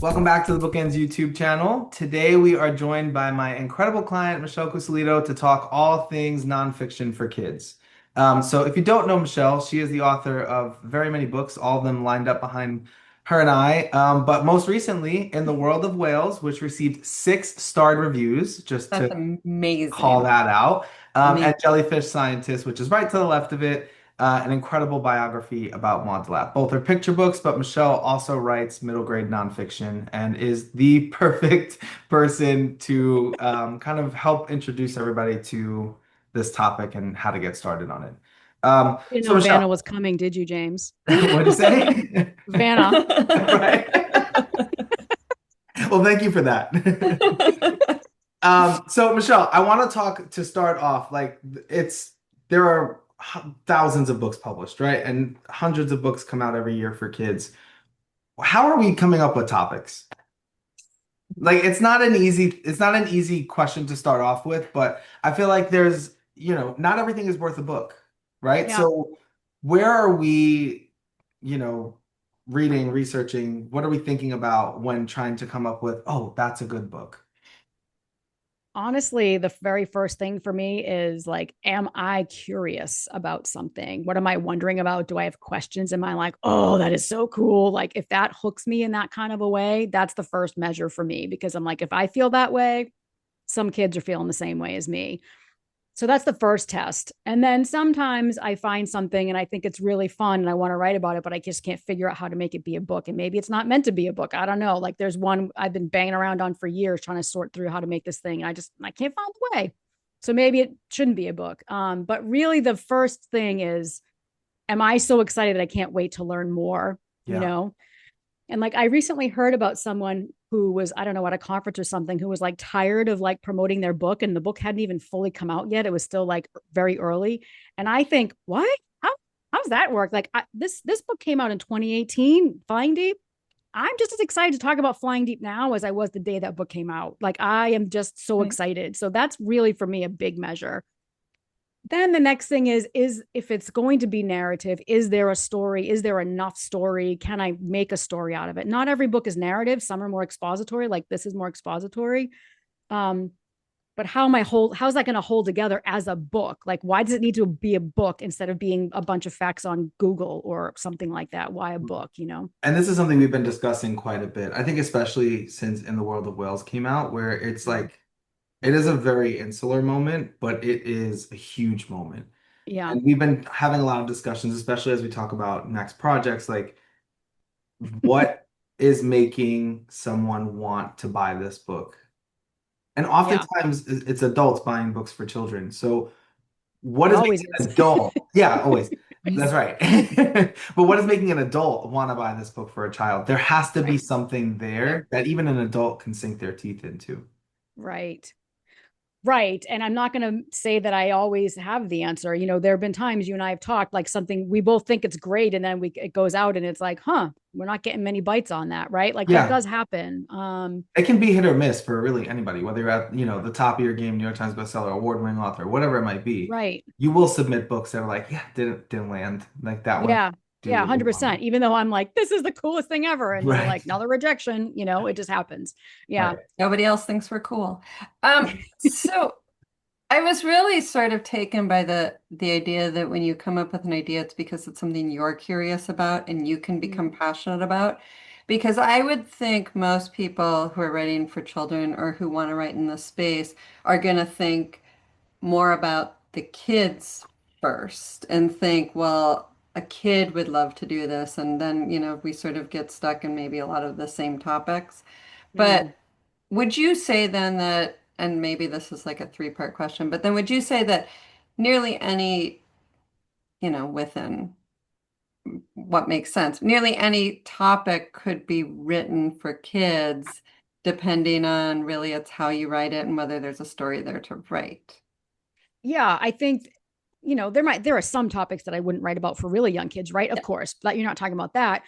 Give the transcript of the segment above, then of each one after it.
Welcome back to the BookEnds YouTube channel. Today we are joined by my incredible client, Michelle Cusolito, to talk all things nonfiction for kids. So if you don't know Michelle, she is the author of very many books, all of them lined up behind her and I. But most recently, In the World of Whales, which received 6-starred reviews, just That's to call amazing. that out. And Amazing. Jellyfish Scientist, which is right to the left of it, an incredible biography about Maud Lapp. Both are picture books, but Michelle also writes middle grade nonfiction and is the perfect person to kind of help introduce everybody to this topic and how to get started on it. Didn't So know Michelle, Vanna was coming, did you, James? what'd you say? Vanna. Right. Well, thank you for that. So Michelle, I want to talk to start off. Like there are thousands of books published, right? And hundreds of books come out every year for kids. How are we coming up with topics? Like it's not an easy question to start off with, but I feel like not everything is worth a book, right? Yeah. So where are we, you know, reading, researching, what are we thinking about when trying to come up with, oh, that's a good book? Honestly, the very first thing for me is like, am I curious about something? What am I wondering about? Do I have questions? Am I like, oh, that is so cool? Like, if that hooks me in that kind of a way, that's the first measure for me because I'm like, if I feel that way, some kids are feeling the same way as me. So that's the first test. And then sometimes I find something and I think it's really fun and I want to write about it, but I just can't figure out how to make it be a book. And maybe it's not meant to be a book. I don't know. Like there's one I've been banging around on for years trying to sort through how to make this thing. And I can't find the way. So maybe it shouldn't be a book. But really the first thing is, am I so excited that I can't wait to learn more? You Yeah. know, and like I recently heard about someone who was, I don't know, at a conference or something, who was like tired of like promoting their book and the book hadn't even fully come out yet. It was still like very early. And I think, what? How's that work? Like this book came out in 2018, Flying Deep. I'm just as excited to talk about Flying Deep now as I was the day that book came out. Like I am just so excited. So that's really for me a big measure. Then the next thing is if it's going to be narrative, is there a story? Is there enough story? Can I make a story out of it? Not every book is narrative. Some are more expository, like this is more expository. um but how's that going to hold together as a book? Like why does it need to be a book instead of being a bunch of facts on Google or something like that? Why a book? And this is something we've been discussing quite a bit. I think especially since In the World of Whales came out, where it's like it is a very insular moment, but it is a huge moment. Yeah. And we've been having a lot of discussions, especially as we talk about next projects, like what is making someone want to buy this book? And Yeah. oftentimes it's adults buying books for children. So what It is always making is. an adult? Yeah, always. That's right. But what is making an adult want to buy this book for a child? There has to be Right. something there that even an adult can sink their teeth into. Right. Right. And I'm not going to say that I always have the answer. There have been times you and I have talked like something we both think it's great and then it goes out and it's like, huh, we're not getting many bites on that, right? Like that Yeah, does happen. it can be hit or miss for really anybody, whether you're at, the top of your game, New York Times bestseller, award-winning author, whatever it might be. Right. You will submit books that are like, yeah, didn't land. Like that one Yeah. do Yeah, what we want. 100%. Even though I'm like, this is the coolest thing ever. And they're Right. like, another rejection, it just happens. Yeah. Right. Nobody else thinks we're cool. So I was really sort of taken by the idea that when you come up with an idea, it's because it's something you're curious about and you can become Mm. passionate about. Because I would think most people who are writing for children or who want to write in this space are going to think more about the kids first and think, well, a kid would love to do this. And then, we sort of get stuck in maybe a lot of the same topics. Mm. But would you say then that, and maybe this is like a three-part question, but then would you say that nearly any, within what makes sense, nearly any topic could be written for kids, depending on really it's how you write it and whether there's a story there to write? Yeah. I think, there are some topics that I wouldn't write about for really young kids, right? Of Yeah. course, but you're not talking about that.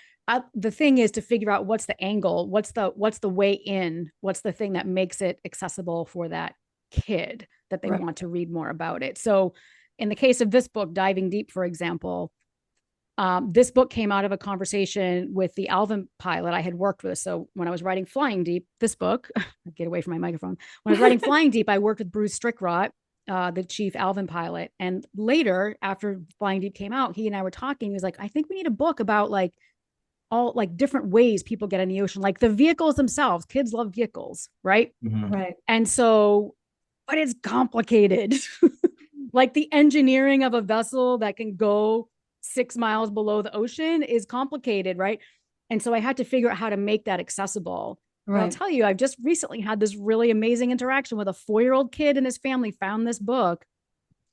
The thing is to figure out what's the angle, what's the way in, what's the thing that makes it accessible for that kid that they Right. want to read more about it. So, in the case of this book, Diving Deep, for example, This book came out of a conversation with the Alvin pilot I had worked with. So when I was writing Flying Deep, this book, get away from my microphone. When I was writing Flying Deep, I worked with Bruce Strickrott, the chief Alvin pilot. And later, after Flying Deep came out, he and I were talking. He was like, I think we need a book about like all like different ways people get in the ocean, like the vehicles themselves. Kids love vehicles, right? Right. And so, but it's complicated. Like the engineering of a vessel that can go 6 miles below the ocean is complicated, right? And so I had to figure out how to make that accessible. But I'll Right. tell you, I've just recently had this really amazing interaction with a 4-year-old kid and his family found this book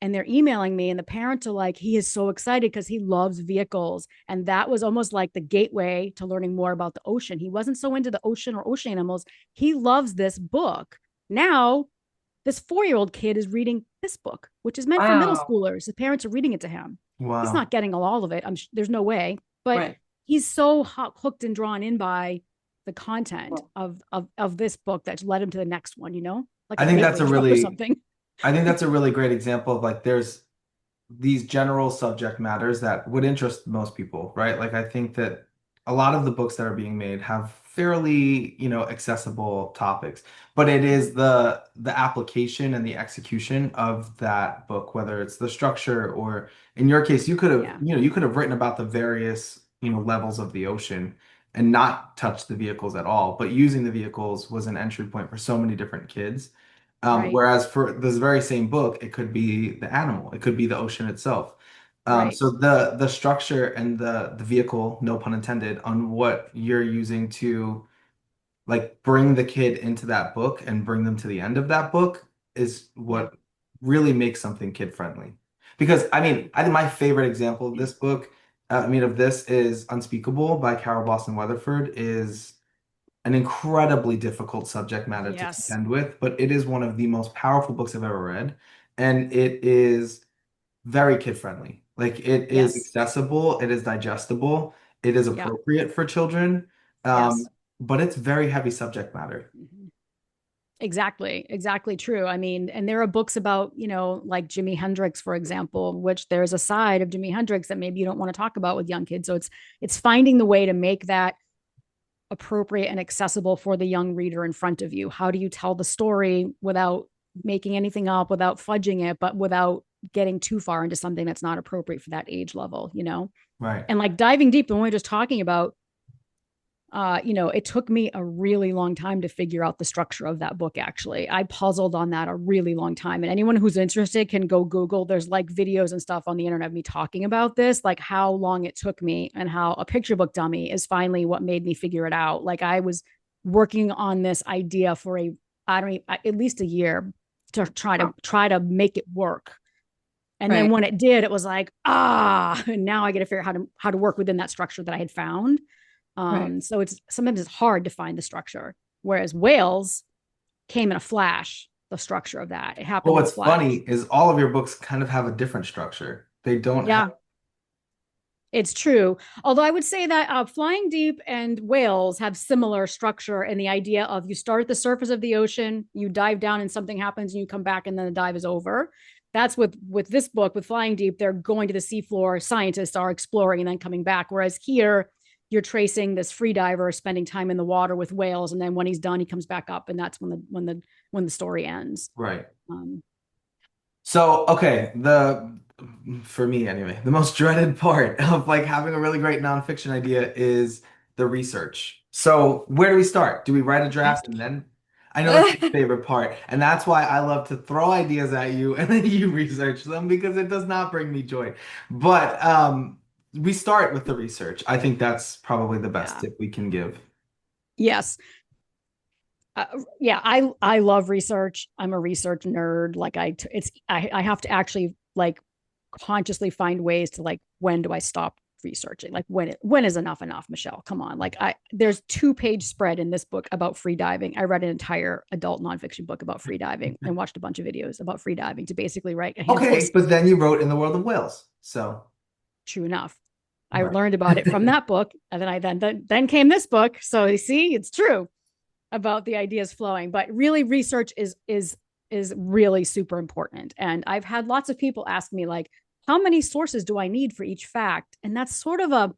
and they're emailing me and the parents are like, he is so excited because he loves vehicles. And that was almost like the gateway to learning more about the ocean. He wasn't so into the ocean or ocean animals. He loves this book. Now, this 4-year-old kid is reading this book, which is meant for middle Wow. schoolers. His parents are reading it to him. He's Wow. not getting all of it. There's no way, but Right. he's so hooked and drawn in by the content Cool. of this book that led him to the next one, like I a think that's gateway a drug or really something. I think that's a really great example of like there's these general subject matters that would interest most people, right? Like I think that a lot of the books that are being made have fairly, accessible topics, but it is the application and the execution of that book, whether it's the structure or in your case, you could have, Yeah, you could have written about the various, levels of the ocean and not touched the vehicles at all, but using the vehicles was an entry point for so many different kids. right, Whereas for this very same book, it could be the animal, it could be the ocean itself. right. So the structure and the vehicle, no pun intended, on what you're using to like bring the kid into that book and bring them to the end of that book is Yeah. what really makes something kid friendly. Because I think my favorite example of this book, of this is Unspeakable by Carol Boston Weatherford is an incredibly difficult subject matter to Yes. contend with, but it is one of the most powerful books I've ever read. And it is very kid friendly. Like it is Yes. accessible, it is digestible, it is Yeah. appropriate for children, Yes. but it's very heavy subject matter. Mhm. Exactly, exactly true. I mean, and there are books about, like Jimi Hendrix, for example, which there's a side of Jimi Hendrix that maybe you don't want to talk about with young kids. So it's finding the way to make that appropriate and accessible for the young reader in front of you. How do you tell the story without making anything up, without fudging it, but without getting too far into something that's not appropriate for that age level? Right. And like diving deep, the one we were just talking about, it took me a really long time to figure out the structure of that book. Actually, I puzzled on that a really long time. And anyone who's interested can go Google. There's like videos and stuff on the internet of me talking about this, like how long it took me and how a picture book dummy is finally what made me figure it out. Like I was working on this idea for at least a year to try to make it work. And then Right. when it did, it was like, and now I got to figure out how to work within that structure that I had found. Right. So sometimes it's hard to find the structure. Whereas Whales came in a flash, the structure of that. It But happened in a what's funny flash. is all of your books kind of have a different structure. They don't have, Yeah, it's true. Although I would say that Flying Deep and Whales have similar structure in the idea of you start at the surface of the ocean, you dive down and something happens and you come back and then the dive is over. That's with this book, with Flying Deep, they're going to the seafloor, scientists are exploring and then coming back. Whereas here, you're tracing this free diver spending time in the water with whales, and then when he's done, he comes back up, and that's when the story ends. right. Um, So, okay, for me anyway, the most dreaded part of like having a really great nonfiction idea is the research. So, where do we start? Do we write a draft and then? I know that's your favorite part, and that's why I love to throw ideas at you and then you research them because it does not bring me joy. But we start with the research. I think that's probably the best yeah. tip we can give. Yes. uh, yeah, I love research. I'm a research nerd. Like I have to actually like consciously find ways to like, when do I stop researching? Like when is enough, Michelle? Come on. Like there's 2-page spread in this book about free diving. I read an entire adult nonfiction book about free diving and watched a bunch of videos about free diving to basically write a handful of Okay, but then you wrote In the World of Whales. So, true enough. I right. learned about it from that book, and then then came this book. So you see, it's true about the ideas flowing. But really, research is really super important. And I've had lots of people ask me like, how many sources do I need for each fact? And that's sort of a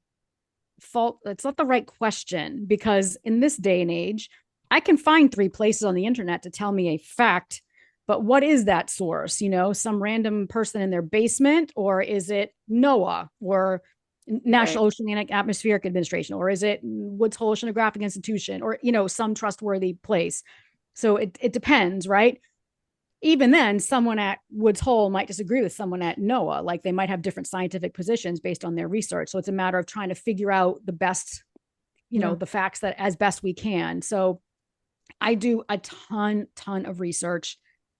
fault. It's not the right question, because in this day and age, I can find 3 places on the internet to tell me a fact, but what is that source? Some random person in their basement, or is it NOAA or National Right. Oceanic Atmospheric Administration, or is it Woods Hole Oceanographic Institution, or some trustworthy place? So it depends, right? Even then, someone at Woods Hole might disagree with someone at NOAA. Like, they might have different scientific positions based on their research. So it's a matter of trying to figure out the best, Yeah. the facts that as best we can. So I do a ton of research.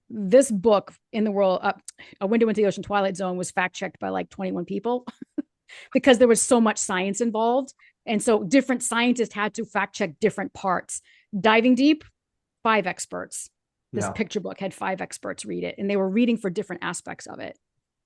This book, In the World, A Window into the Ocean Twilight Zone, was fact checked by like 21 people because there was so much science involved. And so different scientists had to fact check different parts. Diving Deep, 5 experts. This Yeah. picture book had 5 experts read it, and they were reading for different aspects of it.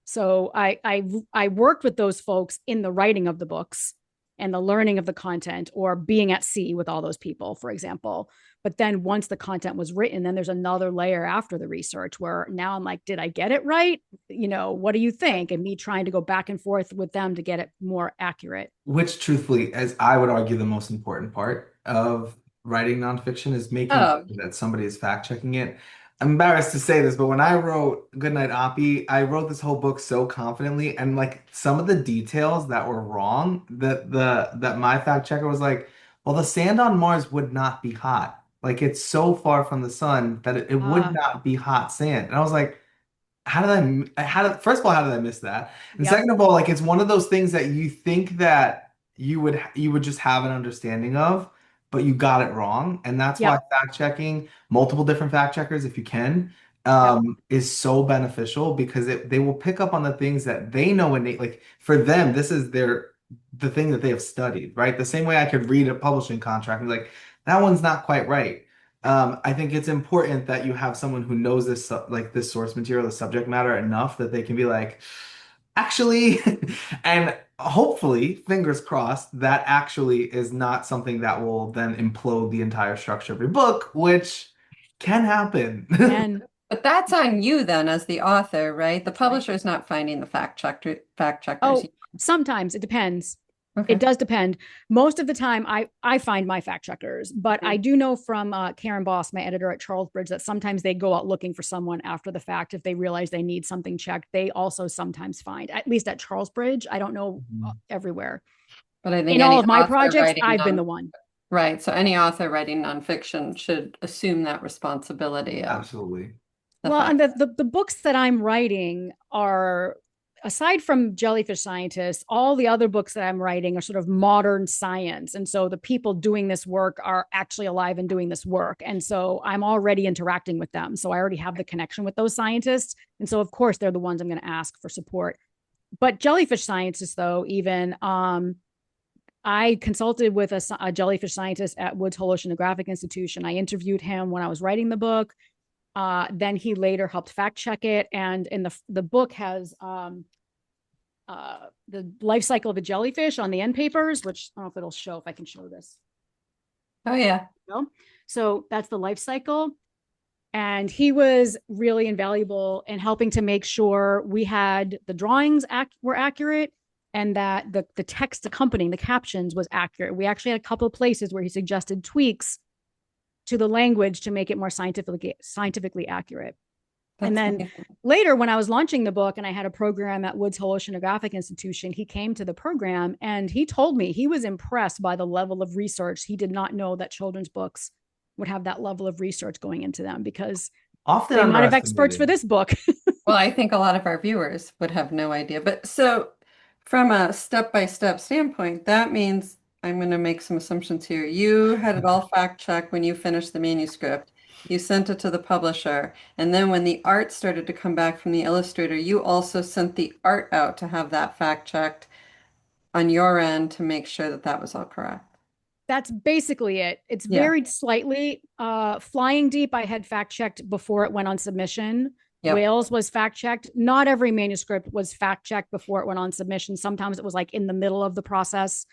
So I worked with those folks in the writing of the books and the learning of the content, or being at sea with all those people, for example. But then once the content was written, then there's another layer after the research where now I'm like, did I get it right? What do you think? And me trying to go back and forth with them to get it more accurate. Which, truthfully, as I would argue, the most important part of writing nonfiction is making Oh, sure that somebody is fact checking it. I'm embarrassed to say this, but when I wrote Goodnight Oppy, I wrote this whole book so confidently, and like some of the details that were wrong, that my fact checker was like, well, the sand on Mars would not be hot. Like, it's so far from the sun that it would not be hot sand. And I was like, first of all, how did I miss that? And Yep. second of all, like, it's one of those things that you think that you would just have an understanding of, but you got it wrong. And that's why Yep. fact checking, multiple different fact checkers, if you can, Yep. is so beneficial, because they will pick up on the things that they know innate. Like, for them, this is the thing that they have studied, right? The same way I could read a publishing contract and be like, that one's not quite right. I think it's important that you have someone who knows like this source material, the subject matter enough that they can be like, actually, and hopefully, fingers crossed, that actually is not something that will then implode the entire structure of your book, which can happen. And but that's on you then as the author, right? The that's right. publisher's not finding the fact checkers. Oh, sometimes it depends. It Okay. does depend. Most of the time, I find my fact checkers, but I do know from Karen Boss, my editor at Charlesbridge, that sometimes they go out looking for someone after the fact if they realize they need something checked. They also sometimes find, at least at Charlesbridge, I don't know everywhere. But I think In all any of my author projects, writing I've been non the one. right. So any author writing nonfiction should assume that responsibility of Absolutely. the Well, and fact. the books that I'm writing are, aside from Jellyfish Scientists, all the other books that I'm writing are sort of modern science. And so the people doing this work are actually alive and doing this work. And so I'm already interacting with them. So I already have the connection with those scientists. And so, of course, they're the ones I'm going to ask for support. But Jellyfish Scientists, though, even I consulted with a jellyfish scientist at Woods Hole Oceanographic Institution. I interviewed him when I was writing the book. Then he later helped fact check it, and in the book has the life cycle of a jellyfish on the end papers, which I don't know if it'll show, if I can show this. Oh yeah. So that's the life cycle, and he was really invaluable in helping to make sure we had the drawings were accurate, and that the text accompanying the captions was accurate. We actually had a couple of places where he suggested tweaks to the language to make it more scientifically accurate. That's And then amazing. later, when I was launching the book and I had a program at Woods Hole Oceanographic Institution, he came to the program and he told me he was impressed by the level of research. He did not know that children's books would have that level of research going into them, because Often they might have experts for underestimated. this book. Well, I think a lot of our viewers would have no idea. But so from a step-by-step standpoint, that means I'm going to make some assumptions here. You had it all fact-checked when you finished the manuscript. You sent it to the publisher. And then when the art started to come back from the illustrator, you also sent the art out to have that fact-checked on your end to make sure that that was all correct. That's basically it. It's Yeah. varied slightly. Flying Deep, I had fact checked before it went on submission. Yep. Whales was fact checked. Not every manuscript was fact checked before it went on submission. Sometimes it was like in the middle of the process.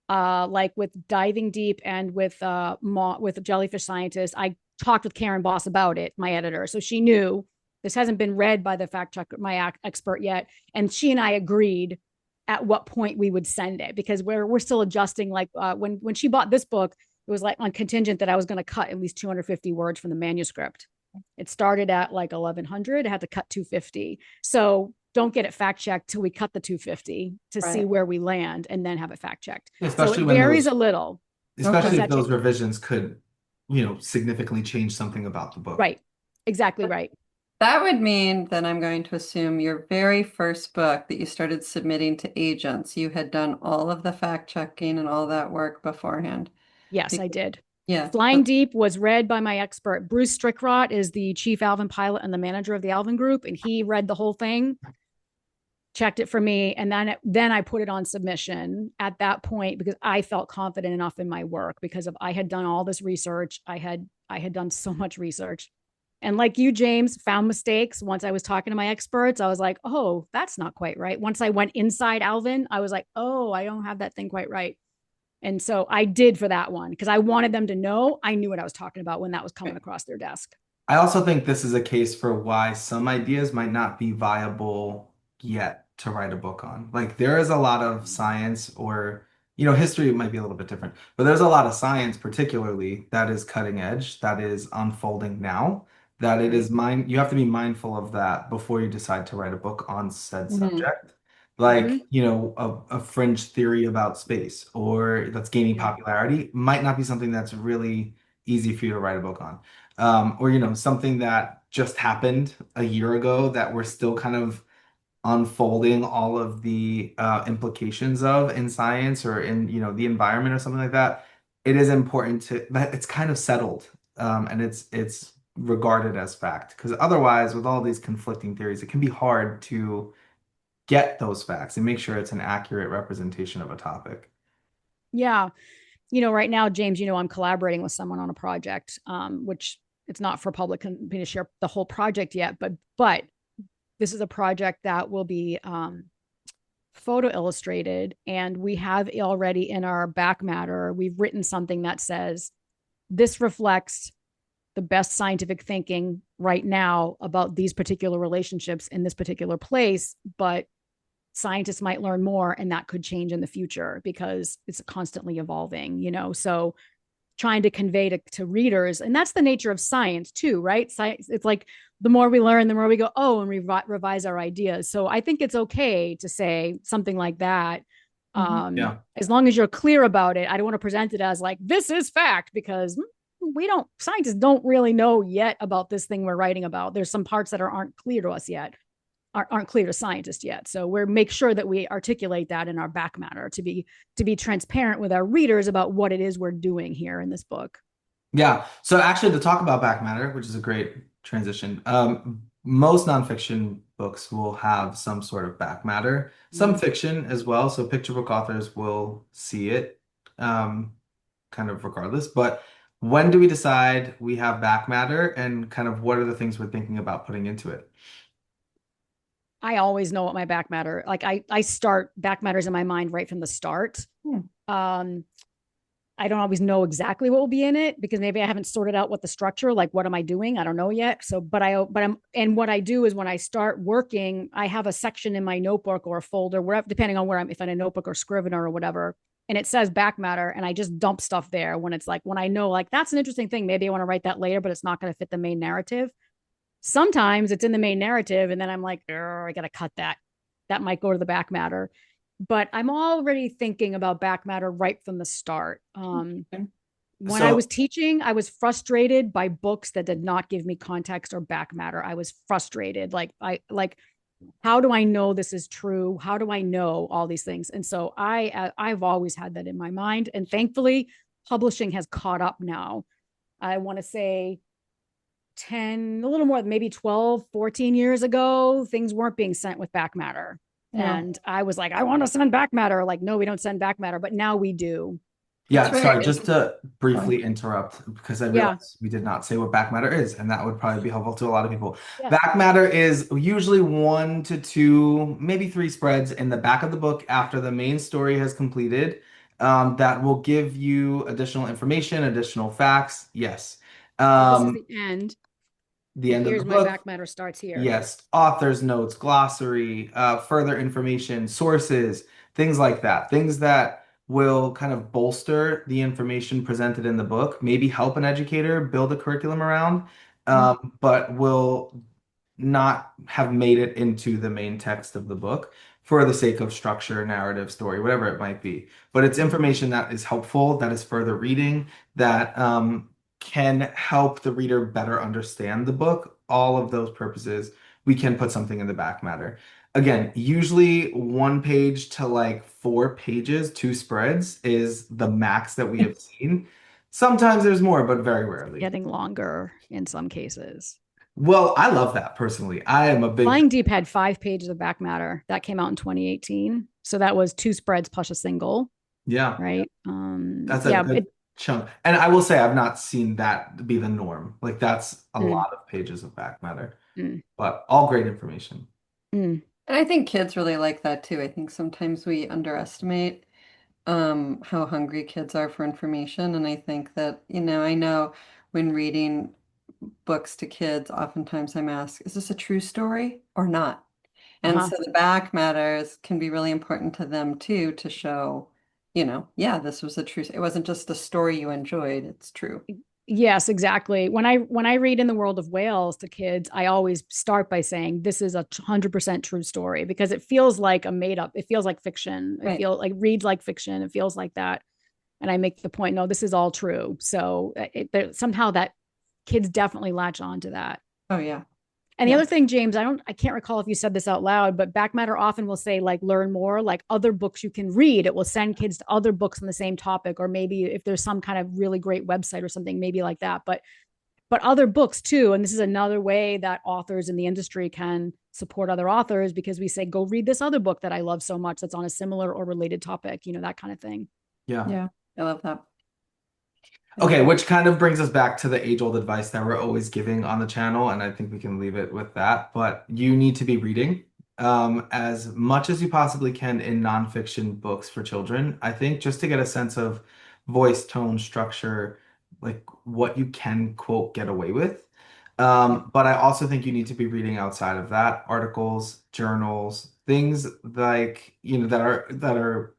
Like with Diving Deep and with Jellyfish Scientist, I talked with Karen Boss about it, my editor, so she knew This hasn't been read by the fact checker, my expert yet. And she and I agreed at what point we would send it, because we're still adjusting. Like when she bought this book, it was like on contingent that I was going to cut at least 250 words from the manuscript. It started at like 1100. I had to cut 250. So don't get it fact checked till we cut the 250 to Right. see where we land and then have it fact checked. Especially so it when varies those, a little. especially if Okay. those revisions could, significantly change something about the book. Right. Exactly right. That would mean that I'm going to assume your very first book that you started submitting to agents, you had done all of the fact checking and all that work beforehand. Yes, I did. Yeah. Flying Deep was read by my expert. Bruce Strickrott is the chief Alvin pilot and the manager of the Alvin Group, and he read the whole thing, checked it for me, and then I put it on submission at that point because I felt confident enough in my work because I had done all this research. I had done so much research. And like you, James, found mistakes. Once I was talking to my experts, I was like, oh, that's not quite right. Once I went inside Alvin, I was like, oh, I don't have that thing quite right. And so I did for that one because I wanted them to know I knew what I was talking about when that was coming across their desk. I also think this is a case for why some ideas might not be viable yet to write a book on. Like there is a lot of science or, history might be a little bit different, but there's a lot of science particularly that is cutting edge, that is unfolding now, that it is you have to be mindful of that before you decide to write a book on said subject. Like, Mhm. a fringe theory about space or that's gaining popularity might not be something that's really easy for you to write a book on. Or something that just happened a year ago that we're still kind of unfolding all of the implications of in science or in the environment or something like that. It is important that it's kind of settled, and it's regarded as fact, because otherwise with all these conflicting theories it can be hard to get those facts and make sure it's an accurate representation of a topic. Yeah. Right now, James, I'm collaborating with someone on a project, which it's not for public company to share the whole project yet, but this is a project that will be photo illustrated, and we have already in our back matter, we've written something that says this reflects the best scientific thinking right now about these particular relationships in this particular place, but scientists might learn more and that could change in the future because it's constantly evolving. So trying to convey to readers, and that's the nature of science too, right? Science, it's like the more we learn, the more we go, oh, and revise our ideas. So I think it's okay to say something like that. Yeah. As long as you're clear about it. I don't want to present it as like, this is fact, because scientists don't really know yet about this thing we're writing about. There's some parts that aren't clear to us yet, aren't clear to scientists yet. So we make sure that we articulate that in our back matter to be transparent with our readers about what it is we're doing here in this book. Yeah. So actually, to talk about back matter, which is a great transition, most nonfiction books will have some sort of back matter, some fiction as well. So picture book authors will see it, kind of regardless. But when do we decide we have back matter, and kind of what are the things we're thinking about putting into it? I always know what my back matter, like I start back matters in my mind right from the start. I don't always know exactly what will be in it because maybe I haven't sorted out what the structure, like what am I doing? I don't know yet. So, and what I do is when I start working, I have a section in my notebook or a folder, wherever, depending on where if I'm in a notebook or Scrivener or whatever, and it says back matter, and I just dump stuff there when it's like, when I know like that's an interesting thing, maybe I want to write that later, but it's not going to fit the main narrative. Sometimes it's in the main narrative, and then I'm like, I got to cut that. That might go to the back matter, but I'm already thinking about back matter right from the start. When I was teaching, I was frustrated by books that did not give me context or back matter. I was frustrated. How do I know this is true? How do I know all these things? And so I've always had that in my mind. And thankfully, publishing has caught up now. I want to say 10, a little more, maybe 12, 14 years ago, things weren't being sent with back matter. Yeah. And I was like, I want to send back matter. Like, no, we don't send back matter, but now we do. Yeah, That's sorry, right. just to briefly interrupt, because I Yeah. realized we did not say what back matter is, and that would probably be helpful to a lot of people. Yeah. Back matter is usually 1 to 2, maybe 3 spreads in the back of the book after the main story has completed, that will give you additional information, additional facts. Yes. This is the end. the end of the Here's my book. back matter starts here. Yes, author's notes, glossary, further information, sources, things like that. Things that will kind of bolster the information presented in the book, maybe help an educator build a curriculum around, but will not have made it into the main text of the book for the sake of structure, narrative, story, whatever it might be. But it's information that is helpful, that is further reading, that can help the reader better understand the book. All of those purposes, we can put something in the back matter. Again, usually 1 page to like 4 pages, 2 spreads is the max that we have seen. Sometimes there's more, but very rarely. Getting longer in some cases. Well, I love that personally. I am a big Flying Deep had 5 pages of back matter that came out in 2018. So that was 2 spreads plus a single, yeah. right? That's a good chunk. And I will say I've not seen that be the norm. Like that's a lot of pages of back matter, but all great information. And I think kids really like that too. I think sometimes we underestimate how hungry kids are for information. And I think that, I know when reading books to kids, oftentimes I'm asked, is this a true story or not? And so the back matters can be really important to them too, to show, yeah, this was a true, it wasn't just a story you enjoyed, it's true. Yes, exactly. When I read In the World of Whales to kids, I always start by saying this is a 100% true story because it feels like a made up, it feels like fiction. It feels like reads like fiction. It feels like that. And I make the point, no, this is all true. So somehow that kids definitely latch on to that. Oh yeah. And the other thing, James, I can't recall if you said this out loud, but back matter often will say like learn more, like other books you can read. It will send kids to other books on the same topic, or maybe if there's some kind of really great website or something, maybe like that. But other books too. And this is another way that authors in the industry can support other authors because we say, go read this other book that I love so much that's on a similar or related topic, that kind of thing. Yeah. Yeah. I love that. Okay, which kind of brings us back to the age-old advice that we're always giving on the channel, and I think we can leave it with that. But you need to be reading as much as you possibly can in nonfiction books for children. I think just to get a sense of voice, tone, structure, like what you can, quote, get away with. But I also think you need to be reading outside of that, articles, journals, things like, that are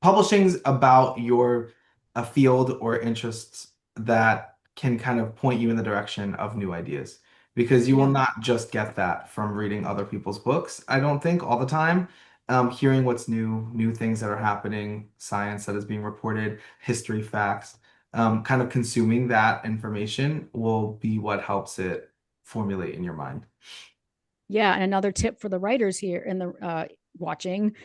publishings about your a field or interests that can kind of point you in the direction of new ideas because you will not just get that from reading other people's books. I don't think all the time. Hearing what's new things that are happening, science that is being reported, history facts, kind of consuming that information will be what helps it formulate in your mind. Yeah, and another tip for the writers here in the watching,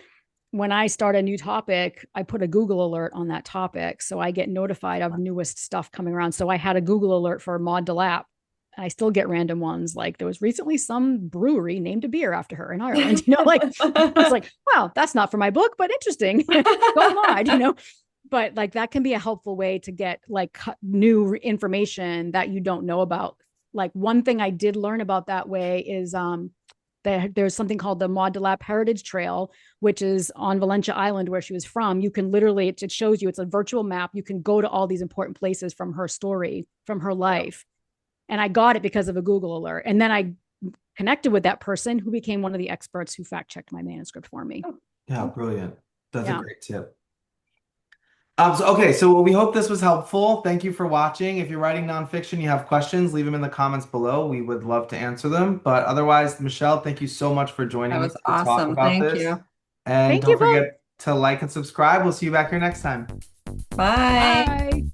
when I start a new topic, I put a Google alert on that topic. So I get notified of newest stuff coming around. So I had a Google alert for Maud DeLapp. I still get random ones. Like there was recently some brewery named a beer after her in Ireland, like I was like, wow, that's not for my book, but interesting. Go Maud, but like that can be a helpful way to get like new information that you don't know about. Like one thing I did learn about that way is, there's something called the Maud DeLapp Heritage Trail, which is on Valentia Island where she was from. You can literally, it shows you, it's a virtual map. You can go to all these important places from her story, from her life. And I got it because of a Google alert. And then I connected with that person who became one of the experts who fact checked my manuscript for me. Yeah, brilliant. That's a great tip. So we hope this was helpful. Thank you for watching. If you're writing nonfiction, you have questions, leave them in the comments below. We would love to answer them. But otherwise, Michelle, thank you so much for joining us to talk about this. Thank you. And don't forget to like and subscribe. We'll see you back here next time. Bye.